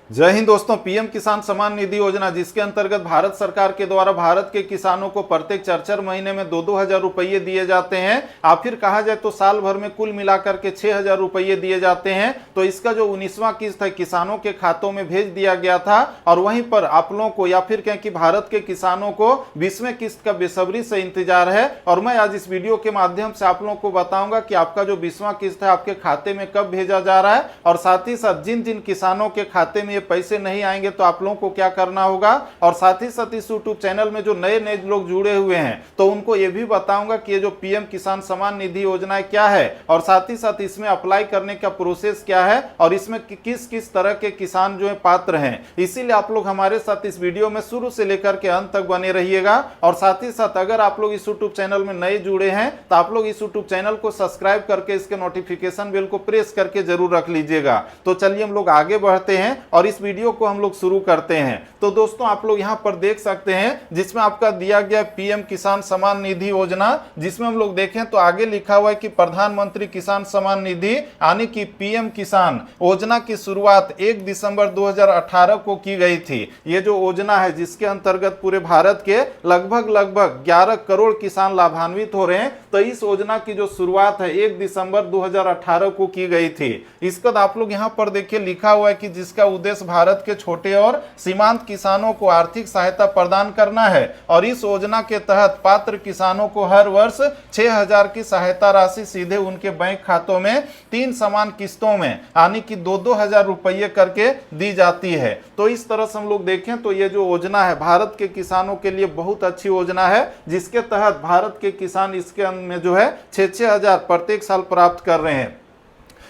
जय हिंद दोस्तों। पीएम किसान सम्मान निधि योजना, जिसके अंतर्गत भारत सरकार के द्वारा भारत के किसानों को प्रत्येक 4 महीने में 2-2 हजार रुपये दिए जाते हैं। आप फिर कहा जाए तो साल भर में कुल मिलाकर के 6 हजार रुपये दिए जाते हैं। तो इसका जो 19वां किस्त है किसानों के खातों में भेज दिया गया था, और वहीं पर आप लोगों को या फिर कहें कि भारत के किसानों को 20वें किस्त का बेसब्री से इंतजार है। और मैं आज इस वीडियो के माध्यम से आप लोगों को बताऊंगा कि आपका जो 20वां किस्त है आपके खाते में कब भेजा जा रहा है, और साथ ही साथ जिन जिन किसानों के खाते में पैसे नहीं आएंगे तो आप लोगों को क्या करना होगा। और साथ ही साथ इस यूट्यूब चैनल में जो नए नए लोग जुड़े हुए हैं तो उनको ये भी बताऊंगा कि ये जो पीएम किसान सम्मान निधि योजना है क्या है, और साथ ही साथ इसमें अप्लाई करने का प्रोसेस क्या है, और इसमें किस किस तरह के किसान जो है पात्र हैं। इसीलिए आप लोग हमारे साथ इस वीडियो में शुरू से लेकर के अंत तक बने रहिएगा। और साथ ही साथ अगर आप लोग इस यूट्यूब चैनल में नए जुड़े हैं तो आप लोग इस यूट्यूब चैनल को सब्सक्राइब करके इसके नोटिफिकेशन बेल को प्रेस करके जरूर रख लीजिएगा। तो चलिए हम लोग आगे बढ़ते हैं और इस वीडियो को हम लोग शुरू करते हैं। तो दोस्तों आप लोग यहां पर देख सकते हैं जिसमें आपका दिया गया पीएम किसान सम्मान निधि योजना, जिसमें हम लोग देखें तो आगे लिखा हुआ है कि प्रधानमंत्री किसान सम्मान निधि यानी कि पीएम किसान योजना की शुरुआत 1 दिसंबर 2018 को की गई थी। ये जो योजना है जिसके अंतर्गत पूरे भारत के लगभग 11 करोड़ किसान लाभान्वित हो रहे हैं। तो इस योजना की जो शुरुआत है 1 दिसंबर 2018 को की गई थी। इसके बाद आप लोग यहां पर देखिए लिखा हुआ है कि जिसका उद्देश्य भारत के छोटे और सीमांत किसानों को आर्थिक सहायता प्रदान करना है। और इस योजना के तहत पात्र किसानों को हर वर्ष 6,000 की सहायता राशि सीधे उनके बैंक खातों में 3 समान किस्तों में यानी कि 2-2 हजार रुपये करके दी जाती है। तो इस तरह से हम लोग देखें तो ये जो योजना है भारत के किसानों के लिए बहुत अच्छी योजना है, जिसके तहत भारत के किसान इसके में जो है 6-6 हजार प्रत्येक साल प्राप्त कर रहे हैं।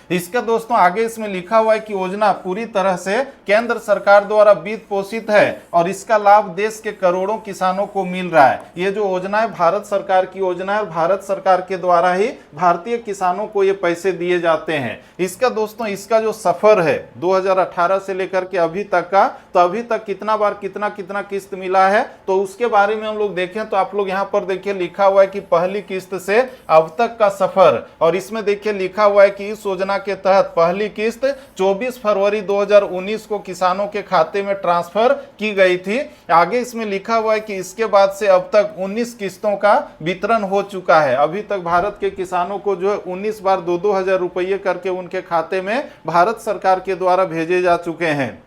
इसका दोस्तों आगे इसमें लिखा हुआ है कि योजना पूरी तरह से केंद्र सरकार द्वारा वित्त पोषित है और इसका लाभ देश के करोड़ों किसानों को मिल रहा है। ये जो योजना है भारत सरकार की योजना है और भारत सरकार के द्वारा ही भारतीय किसानों को ये पैसे दिए जाते हैं। इसका दोस्तों इसका जो सफर है 2018 से लेकर के अभी तक का, तो अभी तक कितना बार कितना कितना किस्त मिला है तो उसके बारे में हम लोग देखें तो आप लोग यहाँ पर देखिए लिखा हुआ है कि पहली किस्त से अब तक का सफर। और इसमें देखिए लिखा हुआ है कि इस योजना के तहत पहली किस्त 24 फरवरी 2019 को किसानों के खाते में ट्रांसफर की गई थी। आगे इसमें लिखा हुआ है कि इसके बाद से अब तक 19 किस्तों का वितरण हो चुका है। अभी तक भारत के किसानों को जो है 19 बार 2-2 हजार रुपये करके उनके खाते में भारत सरकार के द्वारा भेजे जा चुके हैं।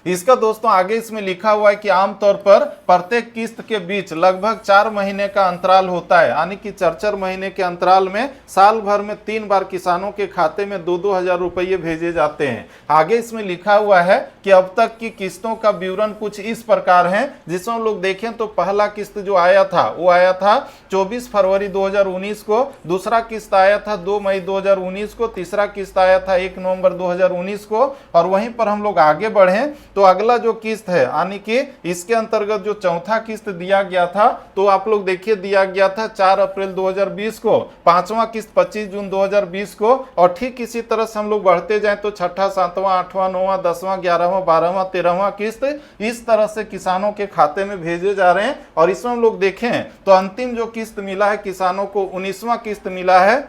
इसका दोस्तों आगे इसमें लिखा हुआ है कि आमतौर पर प्रत्येक किस्त के बीच लगभग 4 महीने का अंतराल होता है, यानी कि 4 महीने के अंतराल में साल भर में 3 बार किसानों के खाते में 2-2 हजार रुपये भेजे जाते हैं। आगे इसमें लिखा हुआ है कि अब तक की किस्तों का विवरण कुछ इस प्रकार है, जिसमें हम लोग देखें तो पहला किस्त जो आया था वो आया था 24 फरवरी 2019 को, दूसरा किस्त आया था 2 मई 2019 को, तीसरा किस्त आया था 1 नवंबर 2019 को। और वहीं पर हम लोग आगे बढ़े तो अगला जो किस्त है यानी कि इसके अंतर्गत जो चौथा किस्त दिया गया था तो आप लोग देखिए दिया गया था 4 अप्रैल 2020 को, पांचवा किस्त 25 जून 2020 को। और ठीक इसी तरह से हम लोग बढ़ते जाएं तो छठा, सातवां, आठवां, नौवां, 10वां, 11वां, 12वां, 13वां किस्त इस तरह से किसानों के खाते में भेजे जा रहे हैं। और इसमें हम लोग देखें तो अंतिम जो किस्त मिला है किसानों को 19वां किस्त मिला है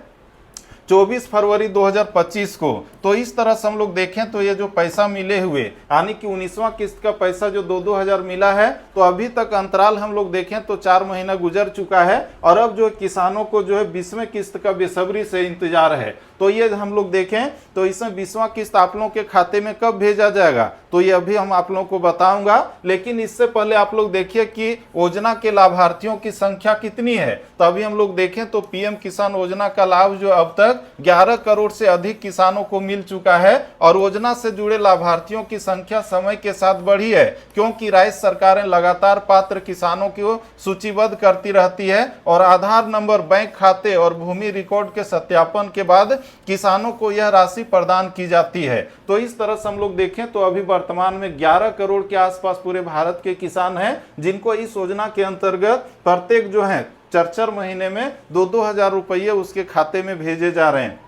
24 फरवरी 2025 को। तो इस तरह से हम लोग देखें तो ये जो पैसा मिले हुए यानी कि 19वां किस्त का पैसा जो 2-2 हजार मिला है, तो अभी तक अंतराल हम लोग देखें तो 4 महीना गुजर चुका है। और अब जो किसानों को जो है 20वें किस्त का बेसब्री से इंतजार है। तो ये हम लोग देखें तो इसमें 20वां किस्त आप लोगों के खाते में कब भेजा जाएगा तो ये अभी हम आप लोगों को बताऊंगा। लेकिन इससे पहले आप लोग देखिए कि योजना के लाभार्थियों की संख्या कितनी है। तो अभी हम लोग देखें तो पीएम किसान योजना का लाभ जो अब तक 11 करोड़ से अधिक किसानों को मिल चुका है। और योजना से जुड़े लाभार्थियों की संख्या समय के साथ बढ़ी है, क्योंकि राज्य सरकारें लगातार पात्र किसानों को सूचीबद्ध करती रहती है और आधार नंबर, बैंक खाते और भूमि रिकॉर्ड के सत्यापन के बाद किसानों को यह राशि प्रदान की जाती है। तो इस तरह से हम लोग देखें तो अभी वर्तमान में 11 करोड़ के आसपास पूरे भारत के किसान हैं, जिनको इस योजना के अंतर्गत प्रत्येक जो है 4 महीने में 2-2 हजार रुपये उसके खाते में भेजे जा रहे हैं।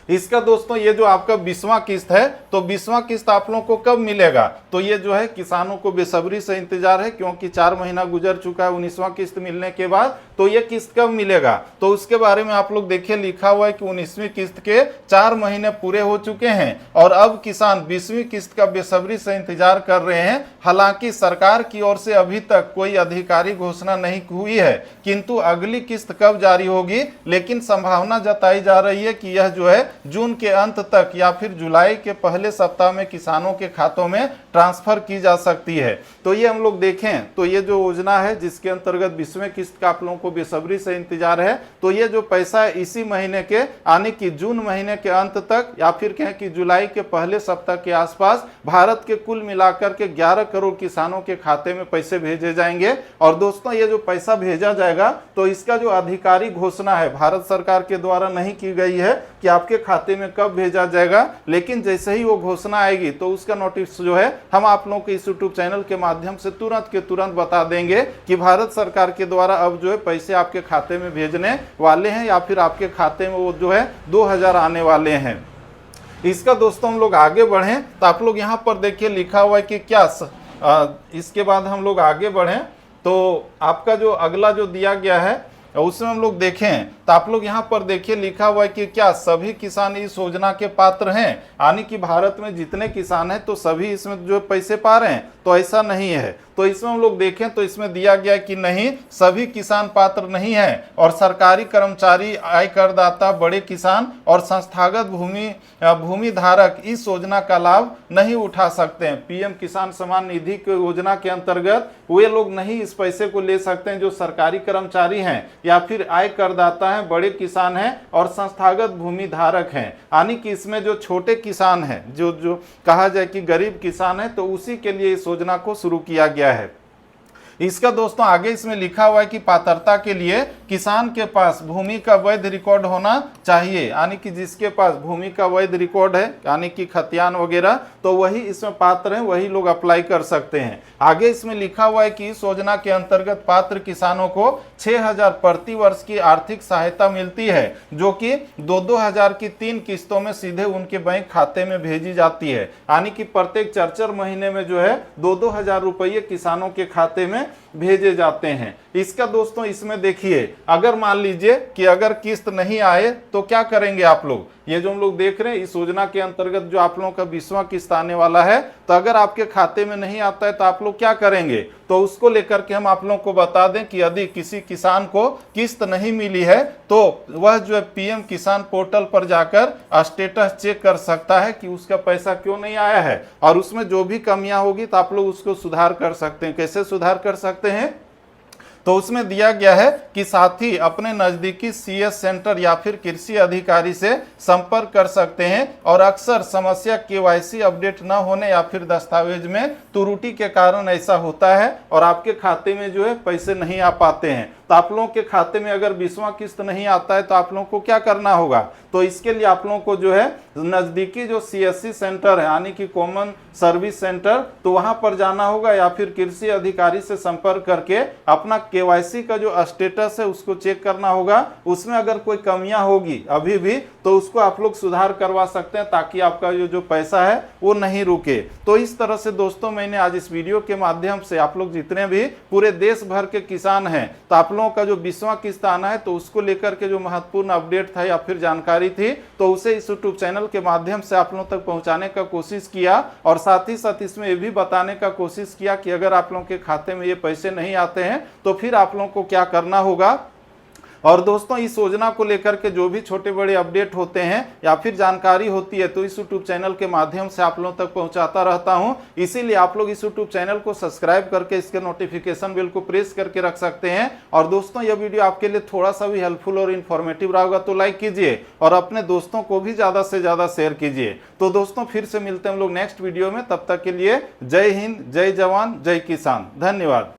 इसका दोस्तों ये जो आपका 20वां किस्त है, तो 20वां किस्त आप लोगों को कब मिलेगा, तो ये जो है किसानों को बेसब्री से इंतजार है, क्योंकि 4 महीना गुजर चुका है 19वां किस्त मिलने के बाद। तो ये किस्त कब मिलेगा, तो उसके बारे में आप लोग देखिए लिखा हुआ है कि 19वीं किस्त के 4 महीने पूरे हो चुके हैं और अब किसान 20वीं किस्त का बेसब्री से इंतजार कर रहे हैं। हालांकि सरकार की ओर से अभी तक कोई आधिकारिक घोषणा नहीं हुई है, किंतु अगली किस्त कब जारी होगी, लेकिन संभावना जताई जा रही है कि यह जो है जून के अंत तक या फिर जुलाई के पहले सप्ताह में किसानों के खातों में ट्रांसफर की जा सकती है। तो ये हम लोग देखें तो ये जो योजना है जिसके अंतर्गत 20वें किस्त का आप लोगों को बेसब्री से इंतजार है, तो ये जो पैसा है इसी महीने के यानी कि जून महीने के अंत तक या फिर कहें कि जुलाई के पहले सप्ताह के आसपास भारत के कुल मिलाकर के 11 करोड़ किसानों के खाते में पैसे भेजे जाएंगे। और दोस्तों ये जो पैसा भेजा जाएगा तो इसका जो आधिकारिक घोषणा है भारत सरकार के द्वारा नहीं की गई है कि आपके खाते में कब भेजा जाएगा, लेकिन जैसे ही वो घोषणा आएगी तो उसका नोटिस जो है हम आप लोगों के इस यूट्यूब चैनल के माध्यम से तुरंत के तुरंत बता देंगे कि भारत सरकार के द्वारा अब जो है पैसे आपके खाते में भेजने वाले हैं या फिर आपके खाते में वो जो है 2000 आने वाले हैं। इसका दोस्तों हम लोग आगे बढ़ें तो आप लोग यहाँ पर देखिए लिखा हुआ है कि क्या इसके बाद हम लोग आगे बढ़ें तो आपका जो अगला जो दिया गया है उसमें हम लोग देखें तो आप लोग यहाँ पर देखिए लिखा हुआ है कि क्या सभी किसान इस योजना के पात्र हैं, यानी कि भारत में जितने किसान हैं तो सभी इसमें जो पैसे पा रहे हैं, तो ऐसा नहीं है। तो इसमें हम लोग देखें तो इसमें दिया गया कि नहीं, सभी किसान पात्र नहीं हैं और सरकारी कर्मचारी, आयकरदाता, बड़े किसान और संस्थागत भूमि धारक इस योजना का लाभ नहीं उठा सकते हैं। पीएम किसान सम्मान निधि की योजना के अंतर्गत वे लोग नहीं इस पैसे को ले सकते हैं जो सरकारी कर्मचारी हैं या फिर आयकरदाता हैं, बड़े किसान हैं और संस्थागत भूमि धारक हैं। यानी कि इसमें जो छोटे किसान हैं, जो कहा जाए कि गरीब किसान है, तो उसी के लिए इस योजना को शुरू किया गया है। इसका दोस्तों आगे इसमें लिखा हुआ है कि पात्रता के लिए किसान के पास भूमि का वैध रिकॉर्ड होना चाहिए, यानी कि जिसके पास भूमि का वैध रिकॉर्ड है यानी कि खतियान वगैरह, तो वही इसमें पात्र हैं, वही लोग अप्लाई कर सकते हैं। आगे इसमें लिखा हुआ है कि इस योजना के अंतर्गत पात्र किसानों को 6000 प्रति वर्ष की आर्थिक सहायता मिलती है, जो कि 2-2 की 3 किस्तों में सीधे उनके बैंक खाते में भेजी जाती है। यानी कि प्रत्येक 4 महीने में जो है 2-2 रुपये किसानों के खाते में भेजे जाते हैं। इसका दोस्तों इसमें देखिए अगर मान लीजिए कि अगर किस्त नहीं आए तो क्या करेंगे आप लोग, ये जो हम लोग देख रहे हैं इस योजना के अंतर्गत जो आप लोगों का 20वां किस्त आने वाला है, तो अगर आपके खाते में नहीं आता है तो आप लोग क्या करेंगे, तो उसको लेकर के हम आप लोगों को बता दें कि यदि किसी किसान को किस्त नहीं मिली है तो वह जो है पीएम किसान पोर्टल पर जाकर स्टेटस चेक कर सकता है कि उसका पैसा क्यों नहीं आया है और उसमें जो भी कमियां होगी तो आप लोग उसको सुधार कर सकते हैं। कैसे सुधार कर सकते हैं, तो उसमें दिया गया है कि साथी अपने नजदीकी सीएस सेंटर या फिर कृषि अधिकारी से संपर्क कर सकते हैं और अक्सर समस्या केवाईसी अपडेट न होने या फिर दस्तावेज में त्रुटि के कारण ऐसा होता है और आपके खाते में जो है पैसे नहीं आ पाते हैं। तो आप लोगों के खाते में अगर 20वां किस्त नहीं आता है तो आप लोगों को क्या करना होगा, तो इसके लिए आप लोगों को जो है नजदीकी जो सीएससी सेंटर है यानी कि कॉमन सर्विस सेंटर, तो वहां पर जाना होगा या फिर कृषि अधिकारी से संपर्क करके अपना केवाईसी का जो स्टेटस है उसको चेक करना होगा। उसमें अगर कोई कमियां होगी अभी भी तो उसको आप लोग सुधार करवा सकते हैं ताकि आपका जो पैसा है वो नहीं रुके। तो इस तरह से दोस्तों मैंने आज इस वीडियो के माध्यम से आप लोग जितने भी पूरे देश भर के किसान हैं तो आप लोगों का जो 20वां किस्त आना है तो उसको लेकर के जो महत्वपूर्ण अपडेट था या फिर जानकारी थी तो उसे इस यूट्यूब चैनल के माध्यम से आप लोगों तक पहुंचाने का कोशिश किया और साथ ही साथ इसमें ये भी बताने का कोशिश किया कि अगर आप लोगों के खाते में ये पैसे नहीं आते हैं तो फिर आप लोगों को क्या करना होगा। और दोस्तों इस योजना को लेकर के जो भी छोटे बड़े अपडेट होते हैं या फिर जानकारी होती है तो इस यूट्यूब चैनल के माध्यम से आप लोगों तक पहुंचाता रहता हूं, इसीलिए आप लोग इस यूट्यूब चैनल को सब्सक्राइब करके इसके नोटिफिकेशन बेल को प्रेस करके रख सकते हैं। और दोस्तों यह वीडियो आपके लिए थोड़ा सा भी हेल्पफुल और इन्फॉर्मेटिव रहा होगा तो लाइक कीजिए और अपने दोस्तों को भी ज़्यादा से ज़्यादा शेयर कीजिए। तो दोस्तों फिर से मिलते हैं हम लोग नेक्स्ट वीडियो में, तब तक के लिए जय हिंद, जय जवान, जय किसान, धन्यवाद।